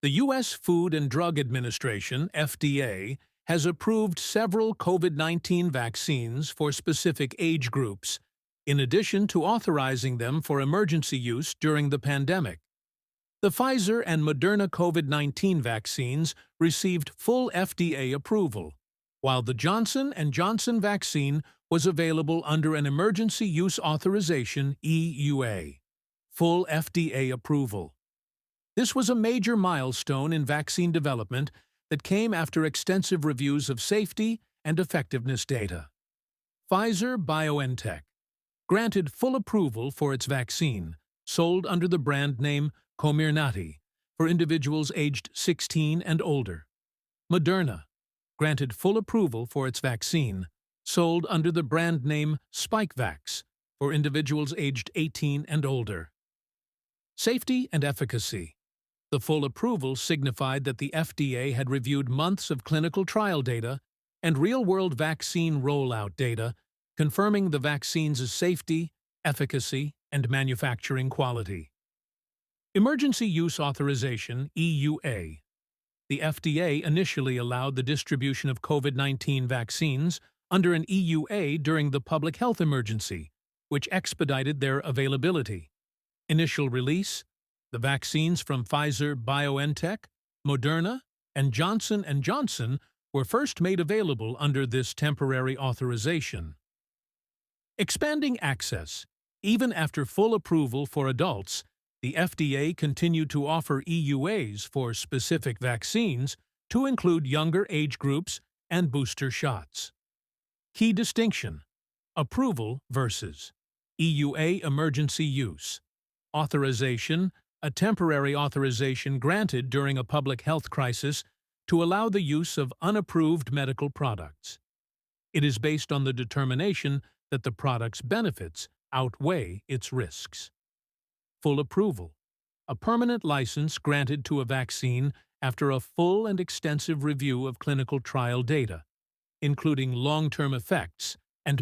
The U.S. Food and Drug Administration, FDA, has approved several COVID-19 vaccines for specific age groups, in addition to authorizing them for emergency use during the pandemic. The Pfizer and Moderna COVID-19 vaccines received full FDA approval, while the Johnson & Johnson vaccine was available under an Emergency Use Authorization (EUA), full FDA approval. This was a major milestone in vaccine development that came after extensive reviews of safety and effectiveness data. Pfizer-BioNTech granted full approval for its vaccine, sold under the brand name Comirnaty, for individuals aged 16 and older. Moderna granted full approval for its vaccine, sold under the brand name Spikevax, for individuals aged 18 and older. Safety and efficacy. The full approval signified that the FDA had reviewed months of clinical trial data and real-world vaccine rollout data, confirming the vaccine's safety, efficacy, and manufacturing quality. Emergency Use Authorization (EUA). The FDA initially allowed the distribution of COVID-19 vaccines under an EUA during the public health emergency, which expedited their availability. Initial release: the vaccines from Pfizer-BioNTech, Moderna, and Johnson & Johnson were first made available under this temporary authorization. Expanding access. Even after full approval for adults, the FDA continued to offer EUAs for specific vaccines to include younger age groups and booster shots. Key distinction: approval versus EUA emergency use. Authorization: a temporary authorization granted during a public health crisis to allow the use of unapproved medical products. It is based on the determination that the product's benefits outweigh its risks. Full approval: a permanent license granted to a vaccine after a full and extensive review of clinical trial data, including long-term effects and